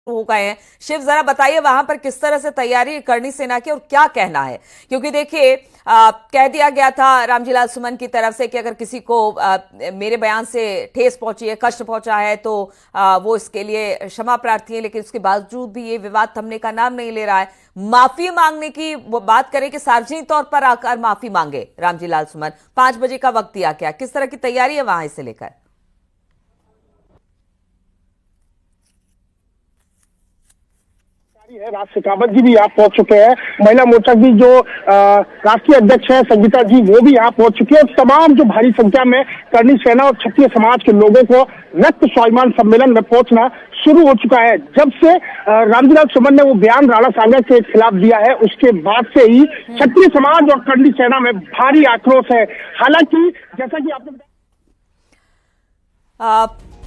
हो गए हैं। शिव, जरा बताइए वहां पर किस तरह से तैयारी करनी सेना की और क्या कहना है, क्योंकि देखिए कह दिया गया था रामजीलाल सुमन की तरफ से कि अगर किसी को मेरे बयान से ठेस पहुंची है, कष्ट पहुंचा है तो वो इसके लिए क्षमा प्रार्थी है, लेकिन उसके बावजूद भी ये विवाद थमने का नाम नहीं ले रहा है। माफी मांगने की वो बात करें कि सार्वजनिक तौर पर आकर माफी मांगे रामजीलाल सुमन, 5 बजे का वक्त दिया गया, किस तरह की तैयारी है वहां इसे लेकर? है राज शेखावत जी भी यहाँ पहुंच चुके हैं। महिला मोर्चा की जो राष्ट्रीय अध्यक्ष है संगीता जी, वो भी यहाँ पहुंच चुके हैं। तमाम जो भारी संख्या में करणी सेना और क्षत्रिय समाज के लोगों को रक्त स्वाभिमान सम्मेलन में पहुंचना शुरू हो चुका है। जब से रामजीलाल सुमन ने वो बयान राणा सांगा के खिलाफ दिया है, उसके बाद से ही क्षत्रिय समाज और करणी सेना में भारी आक्रोश है। हालांकि जैसा कि आपने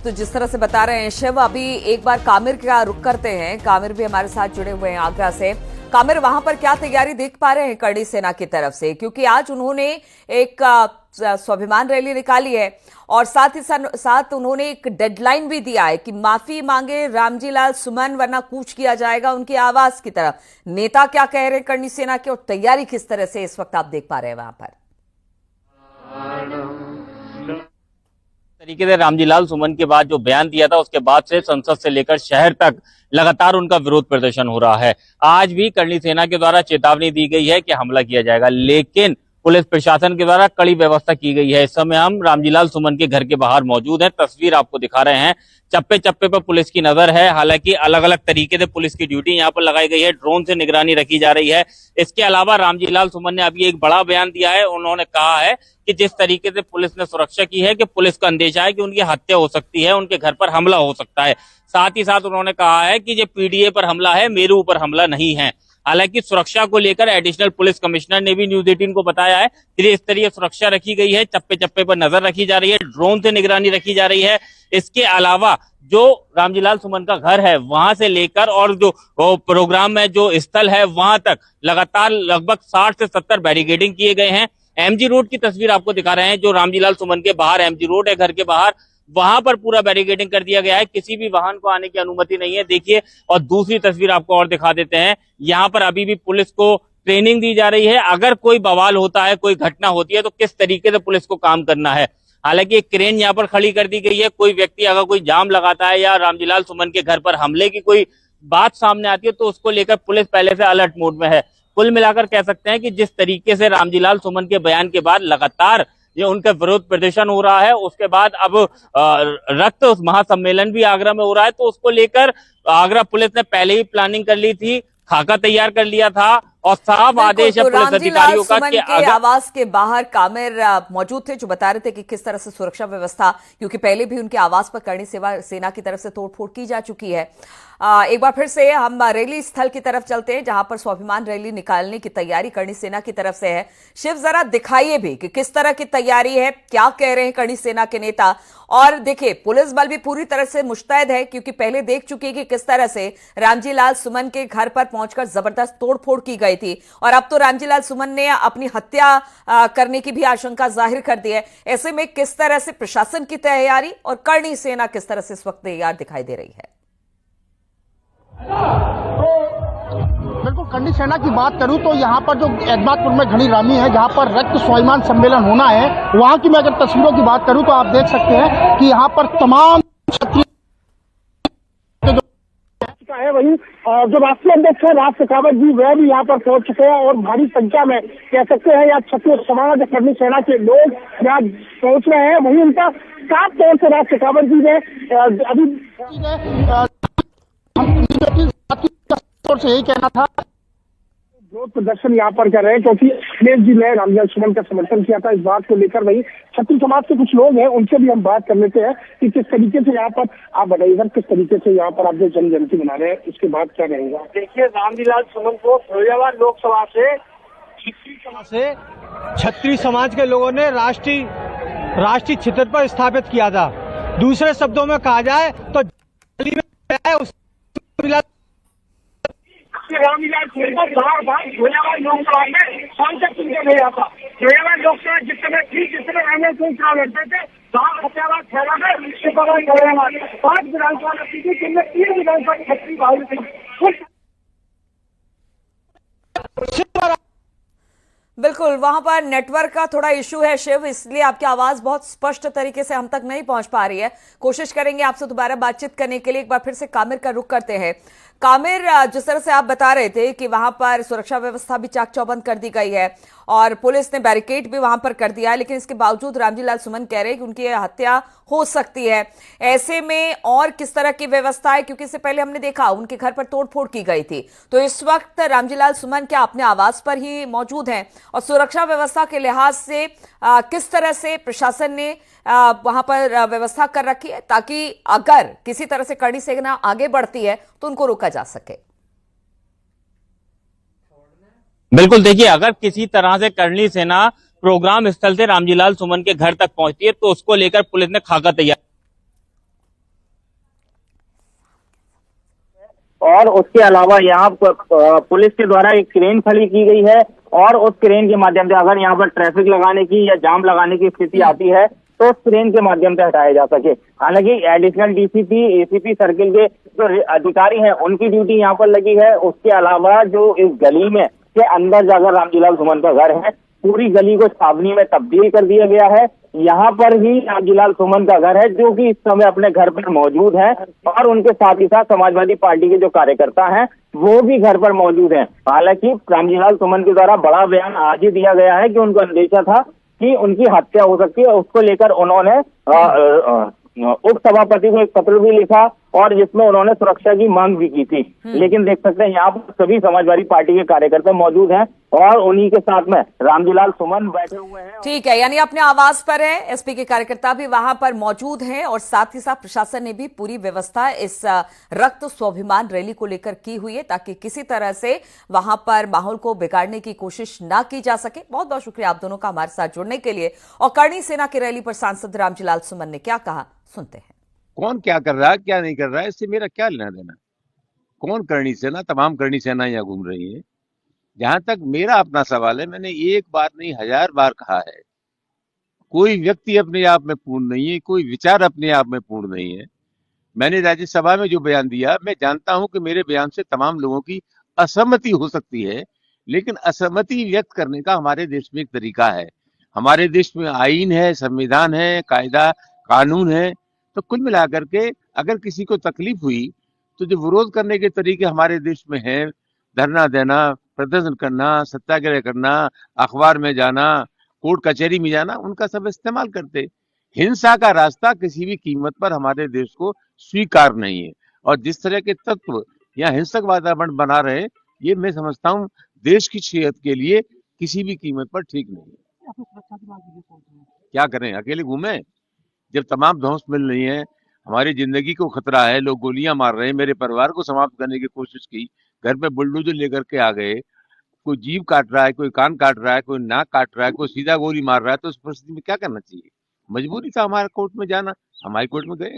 तो जिस तरह से बता रहे हैं शिव, अभी एक बार कामिर का रुख करते हैं। कामिर भी हमारे साथ जुड़े हुए हैं आगरा से। कामिर, वहां पर क्या तैयारी देख पा रहे हैं करणी सेना की तरफ से, क्योंकि आज उन्होंने एक स्वाभिमान रैली निकाली है और साथ ही साथ उन्होंने एक डेडलाइन भी दिया है कि माफी मांगे रामजीलाल सुमन वरना कूच किया जाएगा उनके आवास की तरफ। नेता क्या कह रहे हैं करणी सेना के और तैयारी किस तरह से इस वक्त आप देख पा रहे हैं वहां पर? तरीके से रामजीलाल सुमन के बाद जो बयान दिया था उसके बाद से संसद से लेकर शहर तक लगातार उनका विरोध प्रदर्शन हो रहा है। आज भी करणी सेना के द्वारा चेतावनी दी गई है कि हमला किया जाएगा, लेकिन पुलिस प्रशासन के द्वारा कड़ी व्यवस्था की गई है। इस समय हम रामजीलाल सुमन के घर के बाहर मौजूद हैं, तस्वीर आपको दिखा रहे हैं। चप्पे चप्पे पर पुलिस की नजर है। हालांकि अलग अलग तरीके से पुलिस की ड्यूटी यहाँ पर लगाई गई है, ड्रोन से निगरानी रखी जा रही है। इसके अलावा रामजीलाल सुमन ने अभी एक बड़ा बयान दिया है। उन्होंने कहा है कि जिस तरीके से पुलिस ने सुरक्षा की है कि पुलिस को अंदेशा है कि उनकी हत्या हो सकती है, उनके घर पर हमला हो सकता है। साथ ही साथ उन्होंने कहा है कि ये पीडीए पर हमला है, मेरे ऊपर हमला नहीं है। हालांकि सुरक्षा को लेकर एडिशनल पुलिस कमिश्नर ने भी न्यूज 18 को बताया है कि स्तरीय सुरक्षा रखी गई है, चप्पे चप्पे पर नजर रखी जा रही है, ड्रोन से निगरानी रखी जा रही है। इसके अलावा जो रामजीलाल सुमन का घर है वहां से लेकर और जो प्रोग्राम में जो स्थल है वहां तक लगातार लगभग 60 से 70 बैरिकेडिंग किए गए हैं। एमजी रोड की तस्वीर आपको दिखा रहे हैं, जो रामजीलाल सुमन के बाहर एमजी रोड है घर के बाहर, वहां पर पूरा बैरिकेडिंग कर दिया गया है, किसी भी वाहन को आने की अनुमति नहीं है। देखिए, और दूसरी तस्वीर आपको और दिखा देते हैं, यहाँ पर अभी भी पुलिस को ट्रेनिंग दी जा रही है। अगर कोई बवाल होता है, कोई घटना होती है तो किस तरीके से पुलिस को काम करना है। हालांकि एक क्रेन यहाँ पर खड़ी कर दी गई है। कोई व्यक्ति अगर कोई जाम लगाता है या रामजीलाल सुमन के घर पर हमले की कोई बात सामने आती है तो उसको लेकर पुलिस पहले से अलर्ट मोड में है। कुल मिलाकर कह सकते हैं कि जिस तरीके से रामजीलाल सुमन के बयान के बाद लगातार ये उनका विरोध प्रदर्शन हो रहा है, उसके बाद अब रक्त महासम्मेलन भी आगरा में हो रहा है, तो उसको लेकर आगरा पुलिस ने पहले ही प्लानिंग कर ली थी, खाका तैयार कर लिया था और साफ आदेश है पुलिस अधिकारियों का कि आवास के बाहर कामिर मौजूद थे जो बता रहे थे कि किस तरह से सुरक्षा व्यवस्था, क्योंकि पहले भी उनके आवास पर करणी सेना की तरफ से तोड़फोड़ की जा चुकी है। एक बार फिर से हम रैली स्थल की तरफ चलते हैं जहां पर स्वाभिमान रैली निकालने की तैयारी करणी सेना की तरफ से है। शिव, जरा दिखाइए भी कि किस तरह की तैयारी है, क्या कह रहे हैं करणी सेना के नेता। और देखिए, पुलिस बल भी पूरी तरह से मुस्तैद है, क्योंकि पहले देख चुकी है कि किस तरह से रामजीलाल सुमन के घर पर पहुंचकर जबरदस्त तोड़फोड़ की गई थी, और अब तो रामजीलाल सुमन ने अपनी हत्या करने की भी आशंका जाहिर कर दी है। ऐसे में किस तरह से प्रशासन की तैयारी और करणी सेना किस तरह से इस वक्त तैयार दिखाई दे रही है? बिल्कुल, करणी सेना की बात करूं तो यहाँ पर जो एतमादपुर में घड़ी रामी है, जहाँ पर रक्त स्वाभिमान सम्मेलन होना है, वहाँ की मैं अगर तस्वीरों की बात करूं तो आप देख सकते हैं कि यहाँ पर तमाम है वही जो राष्ट्रीय अध्यक्ष है राज शेखावत जी, वह भी यहाँ पर पहुंच चुके हैं और भारी संख्या में कह सकते हैं या क्षत्रिय समाज करणी सेना के लोग यहाँ पहुंच रहे हैं। वही उनका साफ तौर से राज शेखावत जी ने अभी से यही कहना था, विरोध प्रदर्शन यहाँ पर कर रहे हैं क्योंकि अखिलेश जी ने रामजीलाल सुमन का समर्थन किया था। इस बात को लेकर वही क्षत्रिय समाज के कुछ लोग हैं, उनसे भी हम बात कर लेते हैं कि किस तरीके से यहाँ पर आप बताइएगा, किस तरीके से यहाँ पर आप जो जन जयंती मना रहे हैं उसके बाद क्या रहेगा। देखिए, रामजीलाल सुमन को फिरोजाबाद लोकसभा से क्षत्रिय समाज के लोगों ने राष्ट्रीय चित्र पर स्थापित किया था। दूसरे शब्दों में कहा जाए तो रामजीलाल सुमन को बार-बार फिरोजाबाद लोकसभा में सांसद चुनकर भेजा था। फिरोजाबाद लोकसभा जिस समय रामजीलाल सुमन चुनाव लड़ते थे सात हत्यारा ठहरा है, शिवभगवान गौरवान 5 विधानसभा सीटें जिनमें 3 विधानसभा क्षेत्रीय बाहुल्य थी। बिल्कुल, वहां पर नेटवर्क का थोड़ा इशू है शिव, इसलिए आपकी आवाज बहुत स्पष्ट तरीके से हम तक नहीं पहुंच पा रही है। कोशिश करेंगे आपसे दोबारा बातचीत करने के लिए। एक बार फिर से कामिर का रुख करते हैं। कामिर, जिस तरह से आप बता रहे थे कि वहां पर सुरक्षा व्यवस्था भी चाक चौबंद कर दी गई है और पुलिस ने बैरिकेड भी वहां पर कर दिया है, लेकिन इसके बावजूद रामजी लाल सुमन कह रहे हैं कि उनकी हत्या हो सकती है। ऐसे में और किस तरह की व्यवस्था है, क्योंकि इससे पहले हमने देखा उनके घर पर तोड़फोड़ की गई थी, तो इस वक्त रामजी लाल सुमन क्या अपने आवास पर ही मौजूद हैं? और सुरक्षा व्यवस्था के लिहाज से किस तरह से प्रशासन ने वहां पर व्यवस्था कर रखी है ताकि अगर किसी तरह से करणी सेना आगे बढ़ती है तो उनको रोका जा सके? बिल्कुल, देखिए, अगर किसी तरह से करणी सेना प्रोग्राम स्थल से रामजीलाल सुमन के घर तक पहुंचती है तो उसको लेकर पुलिस ने खाका तैयार, और उसके अलावा यहाँ पुलिस के द्वारा एक क्रेन खड़ी की गई है और उस क्रेन के माध्यम से अगर यहाँ पर ट्रैफिक लगाने की या जाम लगाने की स्थिति आती है तो उस क्रेन के माध्यम से हटाया जा सके। हालांकि एडिशनल डीसीपी, एसीपी सर्किल के जो अधिकारी हैं उनकी ड्यूटी यहाँ पर लगी है। उसके अलावा जो इस गली में के अंदर जाकर रामजीलाल सुमन का घर है, पूरी गली को छावनी में तब्दील कर दिया गया है। यहाँ पर ही रामजीलाल सुमन का घर है जो कि इस समय अपने घर पर मौजूद है और उनके साथ ही साथ समाजवादी पार्टी के जो कार्यकर्ता हैं वो भी घर पर मौजूद हैं। हालांकि रामजीलाल सुमन के द्वारा बड़ा बयान आज ही दिया गया है कि उनको अंदेशा था कि उनकी हत्या हो सकती है। उसको लेकर उन्होंने उप सभापति को एक पत्र भी लिखा और जिसमें उन्होंने सुरक्षा की मांग भी की थी। लेकिन देख सकते हैं यहाँ पर सभी समाजवादी पार्टी के कार्यकर्ता मौजूद हैं और उन्हीं के साथ में रामजीलाल सुमन बैठे हुए हैं। ठीक है, यानी अपने आवास पर है, एसपी के कार्यकर्ता भी वहां पर मौजूद हैं और साथ ही साथ प्रशासन ने भी पूरी व्यवस्था इस रक्त स्वाभिमान रैली को लेकर की हुई है ताकि किसी तरह से वहां पर माहौल को बिगाड़ने की कोशिश ना की जा सके। बहुत बहुत शुक्रिया आप दोनों का हमारे साथ जुड़ने के लिए। और करणी सेना की रैली पर सांसद रामजीलाल सुमन ने क्या कहा, सुनते हैं। कौन क्या कर रहा है, क्या नहीं कर रहा है, इससे मेरा क्या लेना देना। कौन करणी सेना, तमाम करणी सेना यहाँ घूम रही है। जहां तक मेरा अपना सवाल है, मैंने एक बार नहीं 1000 बार कहा है, कोई व्यक्ति अपने आप में पूर्ण नहीं है, कोई विचार अपने आप में पूर्ण नहीं है। मैंने राज्यसभा में जो बयान दिया, मैं जानता हूं कि मेरे बयान से तमाम लोगों की असहमति हो सकती है, लेकिन असहमति व्यक्त करने का हमारे देश में एक तरीका है। हमारे देश में आईन है, संविधान है, कायदा कानून है। तो कुल मिलाकर के अगर किसी को तकलीफ हुई तो जो विरोध करने के तरीके हमारे देश में हैं, धरना देना, प्रदर्शन करना, सत्याग्रह करना, अखबार में जाना, कोर्ट कचहरी में जाना, उनका सब इस्तेमाल करते। हिंसा का रास्ता किसी भी कीमत पर हमारे देश को स्वीकार नहीं है और जिस तरह के तत्व यहाँ हिंसक वातावरण बना रहे, ये मैं समझता हूँ देश की सेहत के लिए किसी भी कीमत पर ठीक नहीं है। क्या करें, अकेले घूमे जब तमाम ध्वंस मिल रही है, हमारी जिंदगी को खतरा है, लोग गोलियां मार रहे हैं, मेरे परिवार को समाप्त करने की कोशिश की, घर पे बुलडोजर लेकर के आ गए, कोई जीभ काट रहा है, कोई कान काट रहा है, कोई नाक काट रहा है, कोई सीधा गोली मार रहा है, तो उस परिस्थिति में क्या करना चाहिए? मजबूरी था हमारे कोर्ट में जाना, हम हाई कोर्ट में गए।